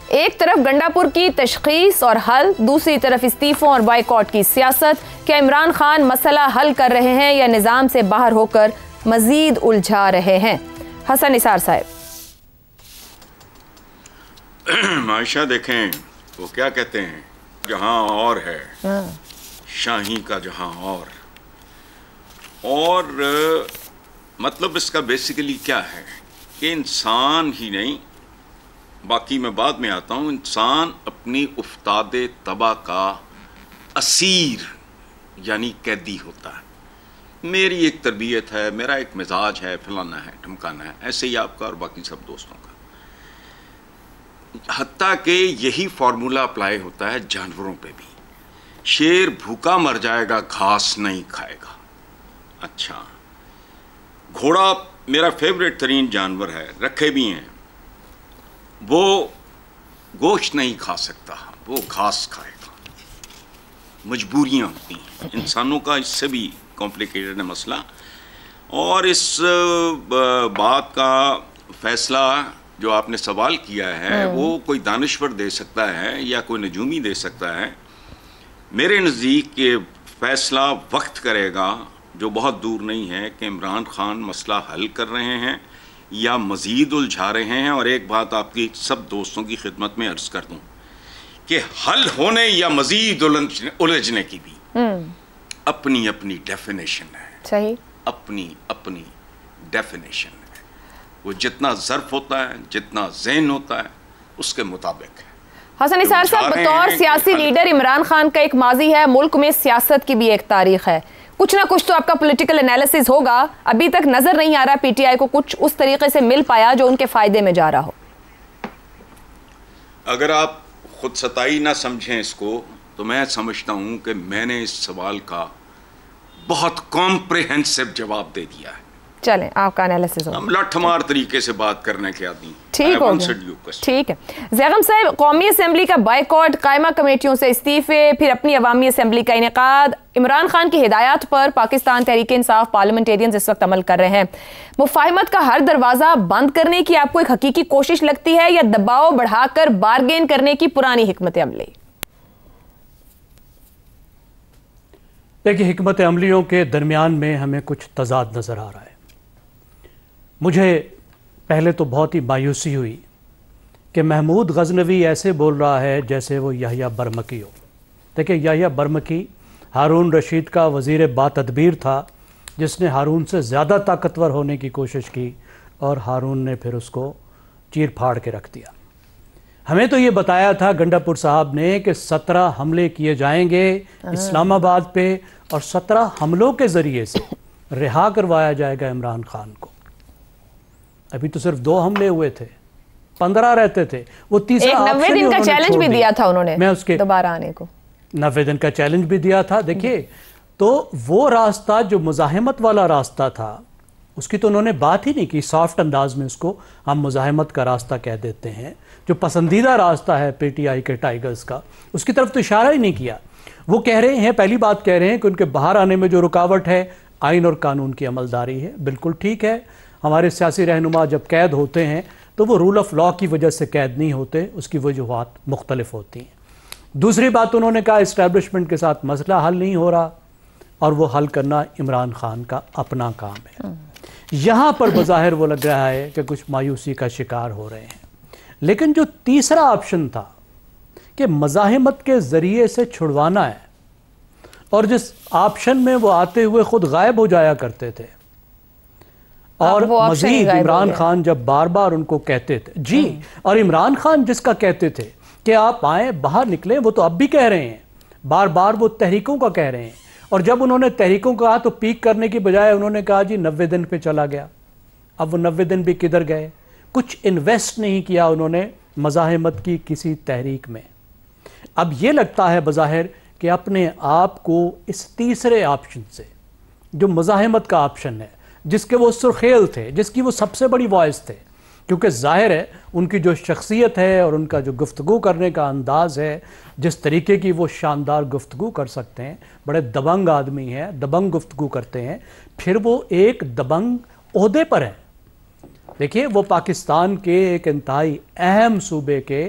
ایک طرف گنڈاپور کی تشخیص اور حل، دوسری طرف استعفوں اور بائیکاٹ کی سیاست. کیا عمران خان مسئلہ حل کر رہے ہیں یا نظام سے باہر ہو کر مزید الجھا رہے ہیں؟ حسن نثار صاحب. معاشہ دیکھیں، وہ کیا کہتے ہیں، جہاں اور ہے شاہی کا جہاں اور مطلب اس کا بیسیکلی کیا ہے کہ انسان ہی نہیں، باقی میں بعد میں آتا ہوں، انسان اپنی افتاد طبع کا اسیر یعنی قیدی ہوتا ہے. میری ایک تربیت ہے، میرا ایک مزاج ہے، فلانا ہے، ڈھمکانا ہے، ایسے ہی آپ کا اور باقی سب دوستوں کا. حتیٰ کہ یہی فارمولہ اپلائی ہوتا ہے جانوروں پہ بھی. شیر بھوکا مر جائے گا، گھاس نہیں کھائے گا. اچھا، گھوڑا میرا فیوریٹ ترین جانور ہے، رکھے بھی ہیں، وہ گوشت نہیں کھا سکتا، وہ گھاس کھائے گا. مجبوریاں ہوتی ہیں انسانوں کا، اس سے بھی کمپلیکیٹڈ ہے مسئلہ. اور اس بات کا فیصلہ جو آپ نے سوال کیا ہے وہ کوئی دانشور دے سکتا ہے یا کوئی نجومی دے سکتا ہے. میرے نزدیک یہ فیصلہ وقت کرے گا، جو بہت دور نہیں ہے، کہ عمران خان مسئلہ حل کر رہے ہیں یا مزید الجھا رہے ہیں. اور ایک بات آپ کی سب دوستوں کی خدمت میں عرض کر دوں کہ حل ہونے یا مزید الجھنے کی بھی اپنی اپنی ڈیفینیشن ہے. صحیح، اپنی اپنی ڈیفینیشن ہے. وہ جتنا ظرف ہوتا ہے، جتنا ذہن ہوتا ہے، اس کے مطابق ہے. حسن نثار صاحب، بطور سیاسی لیڈر عمران خان کا ایک ماضی ہے، ملک میں سیاست کی بھی ایک تاریخ ہے. کچھ نہ کچھ تو آپ کا پولیٹیکل انالیسس ہوگا. ابھی تک نظر نہیں آ رہا پی ٹی آئی کو کچھ اس طریقے سے مل پایا جو ان کے فائدے میں جا رہا ہو. اگر آپ خود ستائی نہ سمجھیں اس کو، تو میں سمجھتا ہوں کہ میں نے اس سوال کا بہت کمپریہنسو جواب دے دیا ہے. چلیں، آپ کا انالیسس ہوگا. ہم لٹھ مار طریقے سے بات کرنے کے عادی. ٹھیک ہو گیا، ٹھیک ہے. زیغم صاحب، قومی اسمبلی کا بائیکاٹ، قائمہ کمیٹیوں سے استعفے، پھر اپنی عوامی اسمبلی کا انعقاد. عمران خان کی ہدایات پر پاکستان تحریک انصاف پارلیمنٹیرینز اس وقت عمل کر رہے ہیں. مفاہمت کا ہر دروازہ بند کرنے کی آپ کو ایک حقیقی کوشش لگتی ہے یا دباؤ بڑھا کر بارگین کرنے کی پرانی حکمت عملی؟ دیکھیے، حکمت عملیوں کے درمیان میں ہمیں کچھ تضاد نظر آ رہا ہے. مجھے پہلے تو بہت ہی مایوسی ہوئی کہ محمود غزنوی ایسے بول رہا ہے جیسے وہ یحییٰ برمکی ہو. دیکھیں، یحییٰ برمکی ہارون رشید کا وزیر با تدبیر تھا، جس نے ہارون سے زیادہ طاقتور ہونے کی کوشش کی اور ہارون نے پھر اس کو چیر پھاڑ کے رکھ دیا. ہمیں تو یہ بتایا تھا گنڈاپور صاحب نے کہ 17 حملے کیے جائیں گے اسلام آباد پہ، اور 17 حملوں کے ذریعے سے رہا کروایا جائے گا عمران خان کو. ابھی تو صرف 2 حملے ہوئے تھے، 15 رہتے تھے. وہ تیسرا 90 دن کا چیلنج بھی دیا تھا انہوں نے، میں اس کے دوبارہ آنے کو 90 دن کا چیلنج بھی دیا تھا. دیکھیے، تو وہ راستہ جو مزاحمت والا راستہ تھا، اس کی تو انہوں نے بات ہی نہیں کی. سافٹ انداز میں اس کو ہم مزاحمت کا راستہ کہہ دیتے ہیں. جو پسندیدہ راستہ ہے پی ٹی آئی کے ٹائیگرز کا، اس کی طرف تو اشارہ ہی نہیں کیا. وہ کہہ رہے ہیں، پہلی بات کہہ رہے ہیں کہ ان کے باہر آنے میں جو رکاوٹ ہے آئین اور قانون کی عملداری ہے. بالکل ٹھیک ہے. ہمارے سیاسی رہنما جب قید ہوتے ہیں تو وہ رول آف لاء کی وجہ سے قید نہیں ہوتے، اس کی وجوہات مختلف ہوتی ہیں. دوسری بات انہوں نے کہا اسٹیبلشمنٹ کے ساتھ مسئلہ حل نہیں ہو رہا، اور وہ حل کرنا عمران خان کا اپنا کام ہے. یہاں پر بظاہر وہ لگ رہا ہے کہ کچھ مایوسی کا شکار ہو رہے ہیں. لیکن جو تیسرا آپشن تھا کہ مزاحمت کے ذریعے سے چھڑوانا ہے، اور جس آپشن میں وہ آتے ہوئے خود غائب ہو جایا کرتے تھے، اور مزید عمران خان جب بار بار ان کو کہتے تھے اور عمران خان جس کا کہتے تھے کہ آپ آئیں باہر نکلیں، وہ تو اب بھی کہہ رہے ہیں، بار بار وہ تحریکوں کا کہہ رہے ہیں. اور جب انہوں نے تحریکوں کا کہا تو پیک کرنے کی بجائے انہوں نے کہا 90 دن پہ چلا گیا. اب وہ 90 دن بھی کدھر گئے؟ کچھ انویسٹ نہیں کیا انہوں نے مزاحمت کی کسی تحریک میں. اب یہ لگتا ہے بظاہر کہ اپنے آپ کو اس تیسرے آپشن سے، جو مزاحمت کا آپشن ہے، جس کے وہ سرخیل تھے، جس کی وہ سب سے بڑی وائس تھے، کیونکہ ظاہر ہے ان کی جو شخصیت ہے اور ان کا جو گفتگو کرنے کا انداز ہے، جس طریقے کی وہ شاندار گفتگو کر سکتے ہیں، بڑے دبنگ آدمی ہیں، دبنگ گفتگو کرتے ہیں، پھر وہ ایک دبنگ عہدے پر ہیں. دیکھیے، وہ پاکستان کے ایک انتہائی اہم صوبے کے